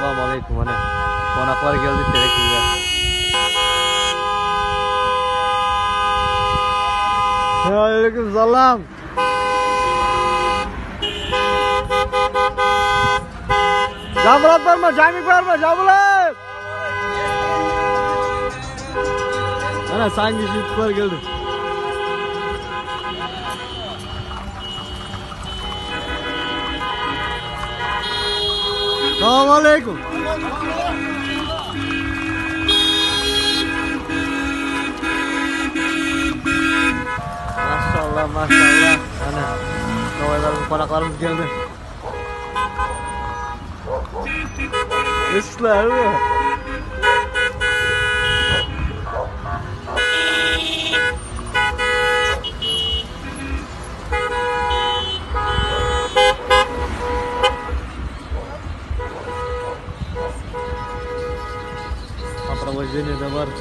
Assalomu alaykum. Mana qonaqlar keldi terakizga. Alaykum salom. Jamulat bormi? Jamik bormi? Jamulat. Mana sangi yigitlar keldi. Assalomu alaykum. Maşallah, maşallah. Ana, noylarımız, konaklarımız geldi. Islar mı? Провождение товаров.